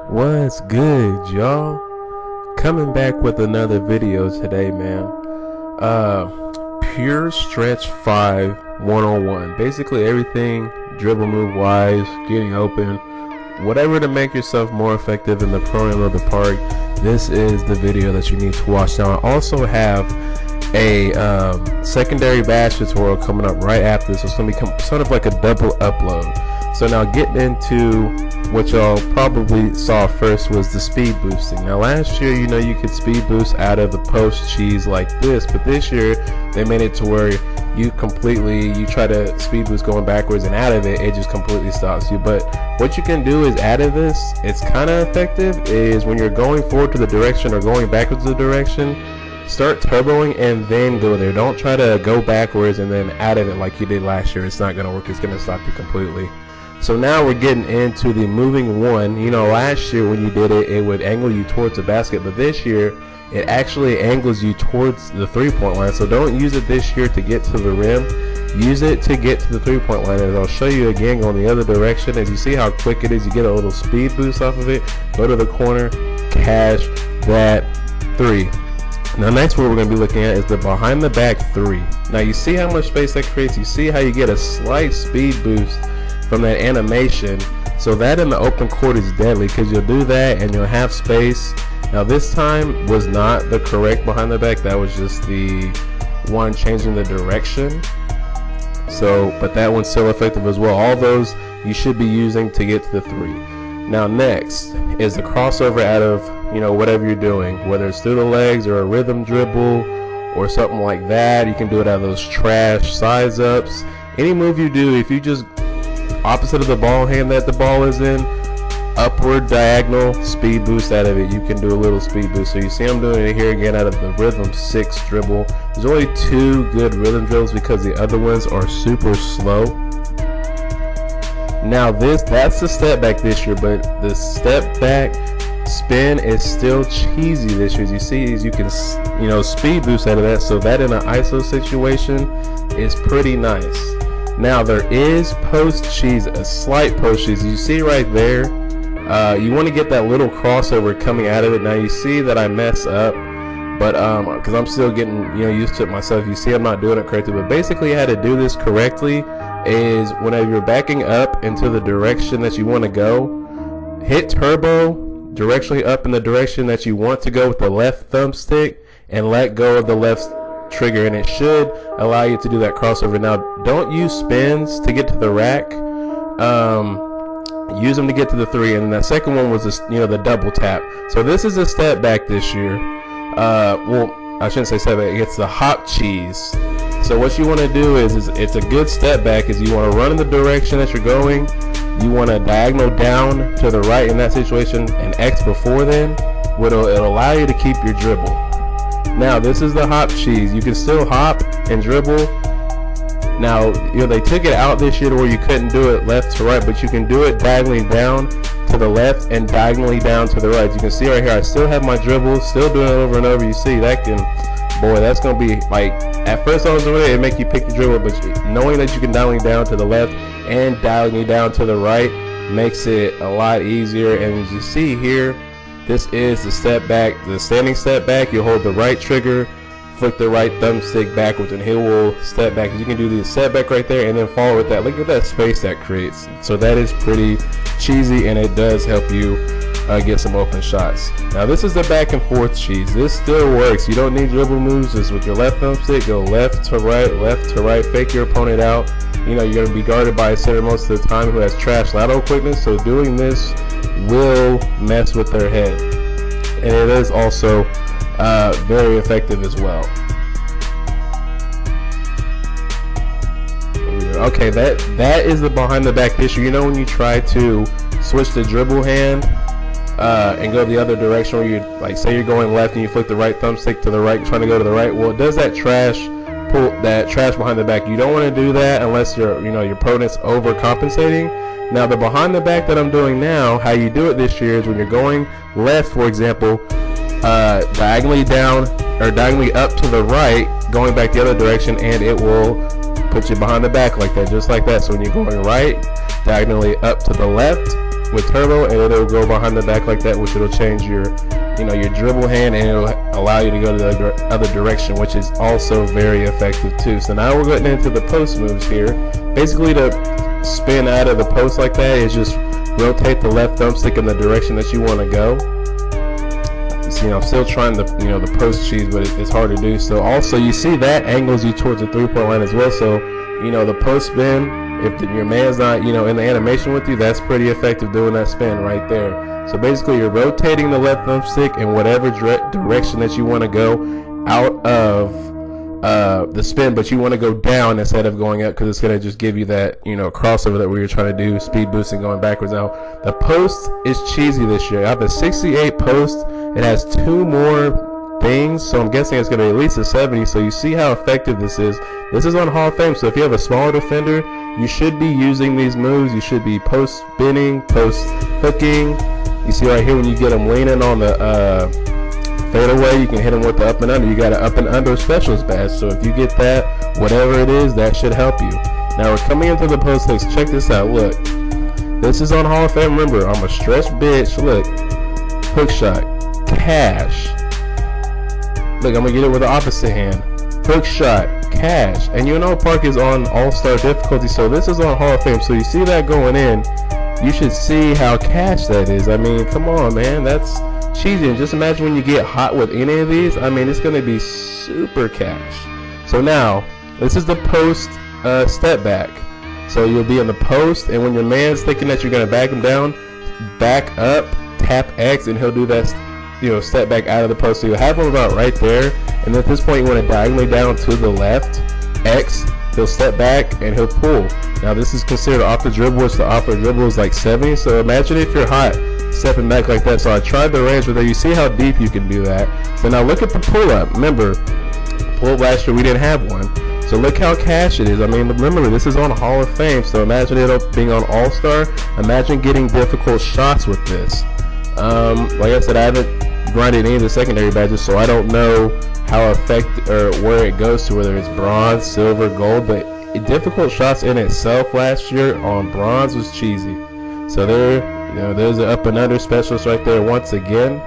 What's good, y'all? Coming back with another video today, man. Pure stretch 5 101. Basically everything dribble move wise, getting open, whatever to make yourself more effective in the program of the park. This is the video that you need to watch. Now I also have a secondary bash tutorial coming up right after this, so it's going to become sort of like a double upload. So now getting into what y'all probably saw first was the speed boosting. Now last year, you know, you could speed boost out of the post cheese like this, but this year they made it to where you try to speed boost going backwards, and out of it just completely stops you. But what you can do is out of this, it's kind of effective, is when you're going forward to the direction or going backwards to the direction, start turboing and then go there. Don't try to go backwards and then out of it like you did last year. It's not going to work. It's going to stop you completely. So now we're getting into the moving one. You know, last year when you did it, it would angle you towards the basket, but this year it actually angles you towards the three-point line. So don't use it this year to get to the rim. Use it to get to the three-point line. As I'll show you again going the other direction. As you see how quick it is, you get a little speed boost off of it. Go to the corner, cash that three. Now next what we're going to be looking at is the behind the back three. Now you see how much space that creates. You see how you get a slight speed boost from that animation. So that in the open court is deadly, because you'll do that and you'll have space. Now this time was not the correct behind the back, that was just the one changing the direction. So but that one's still effective as well. All those you should be using to get to the three. Now next is the crossover out of, you know, whatever you're doing, whether it's through the legs or a rhythm dribble or something like that. You can do it out of those trash size ups. Any move you do, if you just opposite of the ball hand that the ball is in, upward diagonal speed boost out of it, you can do a little speed boost. So you see I'm doing it here again out of the rhythm 6 dribble. There's only 2 good rhythm dribbles because the other ones are super slow. Now that's the step back this year, but the step back spin is still cheesy this year. As you see, you can, you know, speed boost out of that, so that in an ISO situation is pretty nice. Now there is post cheese, a slight post cheese. You see right there, you want to get that little crossover coming out of it. Now you see that I mess up, but because I'm still getting, you know, used to it myself. You see I'm not doing it correctly, but basically how to do this correctly is whenever you're backing up into the direction that you want to go, hit turbo directionally up in the direction that you want to go with the left thumbstick and let go of the left trigger, and it should allow you to do that crossover. Now don't use spins to get to the rack, use them to get to the three. And then that second one was this, you know, the double tap. So this is a step back this year. Well, I shouldn't say step back, it's the hop cheese. So what you want to do is it's a good step back is you want to run in the direction that you're going, you want to diagonal down to the right in that situation, and X before then, it'll allow you to keep your dribble. Now this is the hop cheese. You can still hop and dribble. Now, you know, they took it out this year to where you couldn't do it left to right, but you can do it diagonally down to the left and diagonally down to the right. You can see right here, I still have my dribble, still doing it over and over. You see that can, boy, that's gonna be like, at first I was doing it, it'd make you pick your dribble, but knowing that you can diagonally down to the left and diagonally down to the right makes it a lot easier. And as you see here, this is the step back, the standing step back. You hold the right trigger, flick the right thumbstick backwards, and he will step back. You can do the step back right there and then follow with that. Look at that space that creates. So that is pretty cheesy, and it does help you get some open shots. Now this is the back and forth cheese. This still works. You don't need dribble moves. Just with your left thumbstick, go left to right, fake your opponent out. You know, you're going to be guarded by a center most of the time who has trash lateral quickness, so doing this will mess with their head, and it is also very effective as well. Okay, that is the behind the back issue. You know, when you try to switch the dribble hand and go the other direction, where you, like, say you're going left and you flick the right thumbstick to the right, trying to go to the right, well, it does that trash, pull that trash behind the back. You don't want to do that unless your opponent's overcompensating. Now the behind the back that I'm doing now, how you do it this year is when you're going left, for example, diagonally down or diagonally up to the right, going back the other direction, and it will put you behind the back like that, just like that. So when you're going right, diagonally up to the left, with turbo, and it'll go behind the back like that, which it'll change your your dribble hand, and it'll allow you to go to the other direction, which is also very effective too. So now we're getting into the post moves here. Basically, to spin out of the post like that is just rotate the left thumbstick in the direction that you want to go. See, I'm still trying the the post cheese, but it's hard to do. So also you see that angles you towards the 3-point line as well. So the post spin, if your man's not in the animation with you, that's pretty effective doing that spin right there. So basically you're rotating the left thumbstick in whatever direction that you want to go out of the spin, but you want to go down instead of going up, because it's going to just give you that crossover that we were trying to do, speed boosting going backwards. Now the post is cheesy this year. I have a 68 post. It has 2 more things, so I'm guessing it's going to be at least a 70. So you see how effective this is. This is on Hall of Fame, so if you have a smaller defender, you should be using these moves. You should be post spinning, post hooking. You see right here when you get them leaning on the fade away, you can hit them with the up and under. You got an up and under specialist badge, so if you get that, whatever it is, that should help you. Now we're coming into the post hooks. Check this out. Look, this is on Hall of Fame. Remember, I'm a stretch bitch. Look, hook shot, cash. Look, I'm gonna get it with the opposite hand. Hook shot, cash. And Park is on all-star difficulty, so this is on Hall of Fame. So you see that going in, you should see how cash that is. I mean, come on, man, that's cheesy. And just imagine when you get hot with any of these, I mean, it's going to be super cash. So now this is the post step back. So you'll be in the post, and when your man's thinking that you're going to back him down, back up, tap X, and he'll do that step back out of the post. So you'll have him about right there, and at this point you want to diagonally down to the left, X, he'll step back and he'll pull. Now this is considered off the dribble, which the off the dribble is like 70. So imagine if you're hot stepping back like that. So I tried the range, but there you see how deep you can do that. So now look at the pull up. Remember, pull up last year we didn't have one. So look how cash it is. I mean, remember, this is on Hall of Fame. So imagine it being on All-Star. Imagine getting difficult shots with this. Like I said, I haven't grinded any of the secondary badges, so I don't know how effective or where it goes to, whether it's bronze, silver, gold. But difficult shots in itself last year on bronze was cheesy. So there's an up and under specialist right there once again,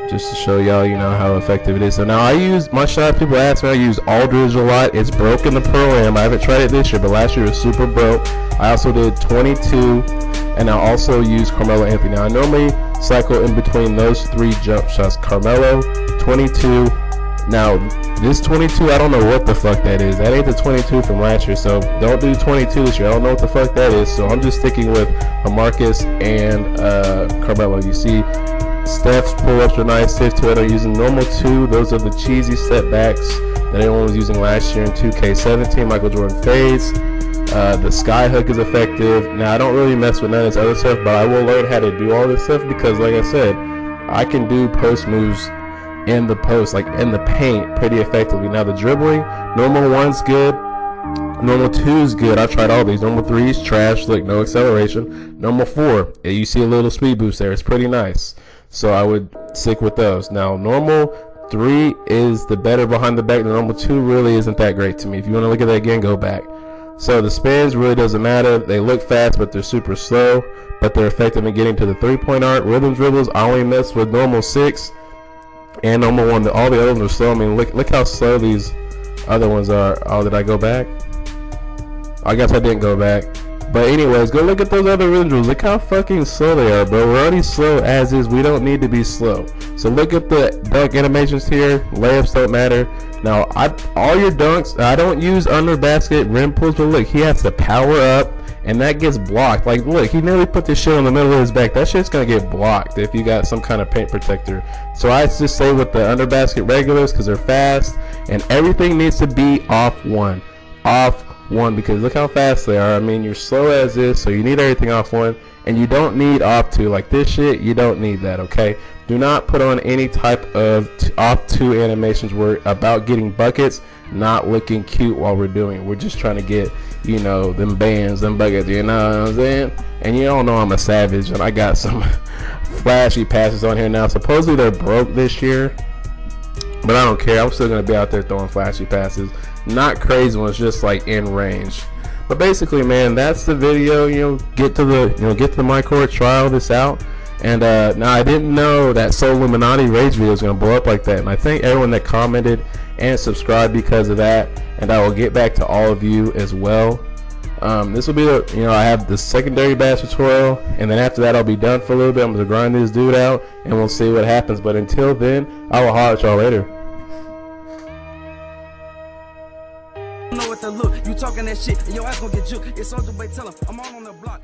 just to show y'all how effective it is. So now I use my shot. People ask me, I use Aldridge a lot. It's broke in the pro-am. I haven't tried it this year, but last year it was super broke. I also did 22, and I also use Carmelo Anthony. Now I normally cycle in between those 3 jump shots. Carmelo, 22. Now this 22, I don't know what the fuck that is. That ain't the 22 from last year, so don't do 22 this year. I don't know what the fuck that is, so I'm just sticking with Marcus and Carmelo. You see Steph's pull-ups are nice. Tiff Twitter using normal 2. Those are the cheesy step backs that everyone was using last year in 2K17. Michael Jordan fades. The sky hook is effective. Now I don't really mess with none of this other stuff, but I will learn how to do all this stuff, because like I said, I can do post moves in the post, like in the paint, pretty effectively. Now the dribbling, normal 1's good, normal 2's good. I tried all these. Normal 3's trash, like no acceleration. Normal 4, you see a little speed boost there, it's pretty nice, so I would stick with those. Now normal 3 is the better behind the back. The normal 2 really isn't that great to me. If you want to look at that again, go back. So the spins really doesn't matter. They look fast, but they're super slow, but they're effective in getting to the 3-point arc. Rhythm dribbles, I only mess with normal 6 and normal 1. All the other ones are slow. I mean, look how slow these other ones are. Oh, did I go back? I guess I didn't go back. But anyways, go look at those other rhythm dribbles. Look how fucking slow they are, bro. We're already slow as is. We don't need to be slow. So look at the dunk animations here. Layups don't matter. Now, all your dunks, I don't use under basket rim pulls, but look, he has to power up, and that gets blocked. Like, look, he nearly put this shit on the middle of his back. That shit's gonna get blocked if you got some kind of paint protector. So I just say with the under basket regulars, because they're fast, and everything needs to be off 1. Off 1, because look how fast they are. I mean, you're slow as is, so you need everything off 1, and you don't need off 2. Like this shit, you don't need that, okay? Do not put on any type of off 2 animations. We're about getting buckets, not looking cute while we're doing it. We're just trying to get, them bands, them buckets, you know what I'm saying? And you all know I'm a savage, and I got some flashy passes on here now. Supposedly they're broke this year, but I don't care. I'm still going to be out there throwing flashy passes. Not crazy ones, just like in range. But basically, man, that's the video. Get to the my court, trial this out. And now I didn't know that Soul Illuminati rage video is going to blow up like that. And I thank everyone that commented and subscribed because of that. And I will get back to all of you as well. This will be I have the secondary bass tutorial, and then after that I'll be done for a little bit. I'm going to grind this dude out, and we'll see what happens. But until then, I will holler at y'all later. Know what to look, you talking that shit, and your ass gonna get juked. It's all the way, tell him I'm all on the block.